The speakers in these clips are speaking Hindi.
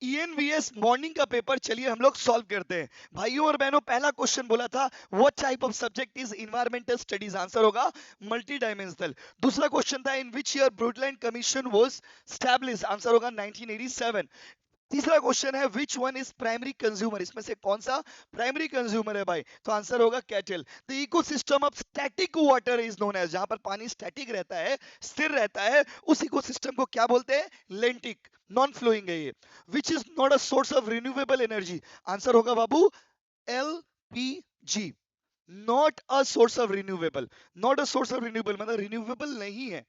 ईएनवीएस मॉर्निंग का पेपर, चलिए हम लोग सॉल्व करते हैं भाइयों और बहनों। पहला क्वेश्चन बोला था what type of subject is environmental studies, answer होगा मल्टी डायमेंशनल। दूसरा क्वेश्चन था in which year Brundtland commission was established, answer होगा 1987। तीसरा क्वेश्चन है which one is primary consumer, इसमें से कौन सा प्राइमरी कंज्यूमर है भाई, तो आंसर होगा cattle. The ecosystem of static water is known as, जहां पर पानी स्टैटिक रहता है, स्थिर रहता है, उस इकोसिस्टम को क्या बोलते हैं, लेंटिक, नॉन फ्लोइंग है ये। Which is not a source of renewable energy, answer होगा बाबू LPG, not a source of renewable. Not a source of renewable मतलब रिन्यूएबल नहीं है।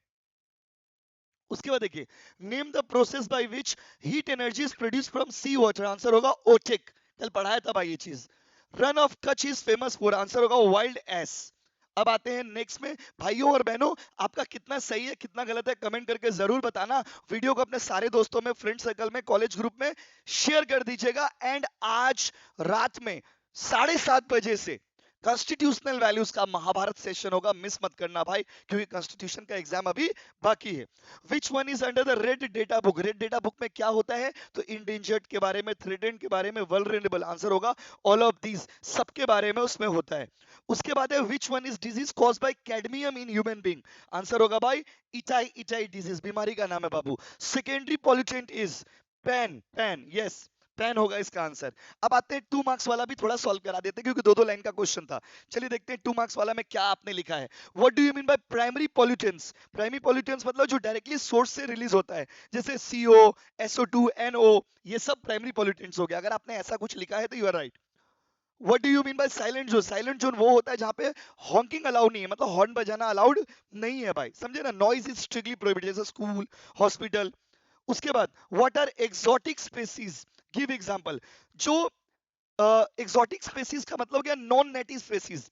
उसके बाद देखिए name the process by which heat energy is produce from sea water, answer होगा ओटेक, कल पढ़ाया था भाई ये चीज। Rann of Kutch is famous for, answer होगा वाइल्ड एस। अब आते हैं नेक्स्ट में भाइयों और बहनों, आपका कितना सही है कितना गलत है कमेंट करके जरूर बताना। वीडियो को अपने सारे दोस्तों में, फ्रेंड सर्कल में, कॉलेज ग्रुप में शेयर कर दीजिएगा। एंड आज रात में 7:30 बजे से कॉन्स्टिट्यूशनल वैल्यूज का महाभारत सेशन होगा, मिस मत करना भाई, क्योंकि कॉन्स्टिट्यूशन का एग्जाम अभी बाकी है। Which one is under the red data book, red data book में क्या होता है, तो इंडेंजर्ड के बारे में, थ्रेटेंड के बारे में, वल्नरेबल, आंसर होगा ऑल ऑफ दीज, सबके बारे में उसमें होता है। उसके बाद है which one is disease caused by cadmium in human being, answer होगा भाई इटाई, इटाई डिजीज, बीमारी का नाम है बाबू। Secondary pollutant is PAN, PAN, yes PAN होगा इसका आंसर। अब आते हैं 2 मार्क्स वाला भी थोड़ा सॉल्व करा देते हैं, क्योंकि 2-2 लाइन का क्वेश्चन था। चलिए देखते हैं 2 मार्क्स वाला में क्या आपने लिखा है। What do you mean by primary pollutants, primary pollutants मतलब जो डायरेक्टली सोर्स से रिलीज होता है, जैसे CO, SO2, NO, ये सब प्राइमरी पॉल्यूटेंट्स हो गया। अगर आपने ऐसा कुछ लिखा है तो you are right. What do you mean by silent zone, silent zone वो होता है जहां पे हॉकिंग अलाउ नहीं है, मतलब हॉर्न बजाना अलाउड नहीं है भाई, समझे ना, नॉइज इज स्ट्रिक्टली प्रोहिबिटेड, जैसे स्कूल, हॉस्पिटल। उसके बाद what are exotic species, give example. जो एक्सोटिक स्पेसीज का मतलब क्या, नॉन नेटिव स्पेसीज,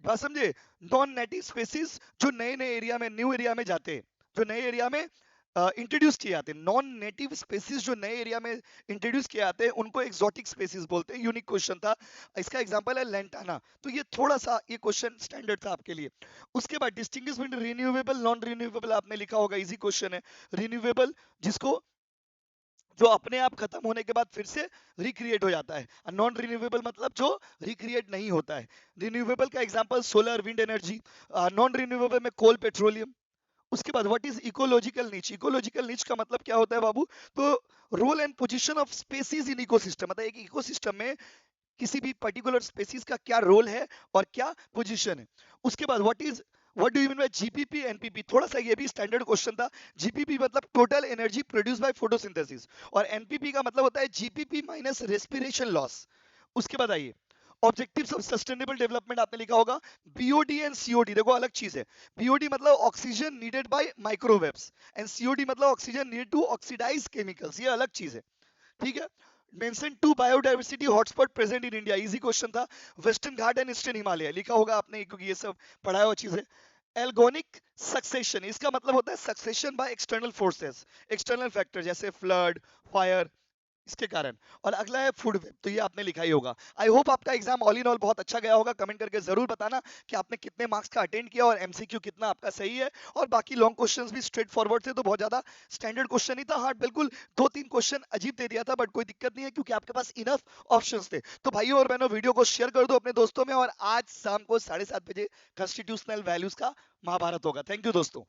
बात समझे, नॉन नेटिव स्पेसीज जो नए नए एरिया में, न्यू एरिया में जाते हैं, जो नए एरिया में इंट्रोड्यूस किए जाते हैं, नॉन नेटिव स्पेसीज जो नए एरिया में इंट्रोड्यूस किए जाते हैं उनको एक्सोटिक स्पेसीज बोलते हैं। यूनिक क्वेश्चन था, इसका एग्जांपल है लेंटाना, तो ये थोड़ा सा ये क्वेश्चन स्टैंडर्ड था आपके लिए। उसके बाद distinguish between renewable non renewable आपने लिखा होगा, इजी क्वेश्चन है। रिन्यूएबल जिसको, जो अपने आप खत्म होने के बाद फिर से रिक्रिएट हो जाता है, नॉन रिन्यूएबल मतलब जो रिक्रिएट नहीं होता है। रिन्यूएबल का example solar, wind energy. Non renewable में कोल, पेट्रोलियम। उसके बाद what is ecological niche, ecological niche का मतलब क्या होता है बाबू, तो role and position of species in ecosystem, मतलब एक इकोसिस्टम में किसी भी पर्टिकुलर स्पेसीज का क्या रोल है और क्या पोजीशन है। उसके बाद what do you mean bye GPP NPP, थोड़ा सा ये भी स्टैंडर्ड क्वेश्चन था। जीपीपी मतलब total energy produce by photosynthesis, और एनपीपी का मतलब होता है जीपीपी माइनस रेस्पिरेशन लॉस। उसके बाद आइए ऑब्जेक्टिव्स ऑफ सस्टेनेबल डेवलपमेंट आपने लिखा होगा, बीओडी एंड सीओडी, देखो अलग चीज है। बीओडी मतलब oxygen needed by microwaves, and COD मतलब oxygen needed to oxidise chemicals, ये अलग चीज है, ठीक है। Mention 2 biodiversity hotspot present in India, easy question था। Western Ghat and eastern Himalaya लिखा होगा आपने, क्योंकि ये सब पढ़ाया हुआ चीज है। एल्गोनिक सक्सेशन, इसका मतलब होता है succession by external forces, external factor जैसे फ्लड, फायर, इसके कारण। और अगला है फूड वेब, तो ये आपने लिखा ही होगा। आई होप आपका एग्जाम ऑल इन ऑल बहुत अच्छा गया होगा। कमेंट करके जरूर बताना कि आपने कितने मार्क्स का अटेंड किया और एमसीक्यू कितना आपका सही है। और बाकी लॉन्ग क्वेश्चंस भी स्ट्रेट फॉरवर्ड थे, तो बहुत ज्यादा स्टैंडर्ड क्वेश्चन ही था। हाँ बिल्कुल 2-3 क्वेश्चन अजीब दे दिया था, बट कोई दिक्कत नहीं है, क्योंकि आपके पास इनफ ऑप्शंस थे। तो भाइयों और बहनों वीडियो को शेयर कर दो अपने दोस्तों में, और आज शाम को 7:30 बजे कॉन्स्टिट्यूशनल वैल्यूज का महाभारत होगा। थैंक यू दोस्तों।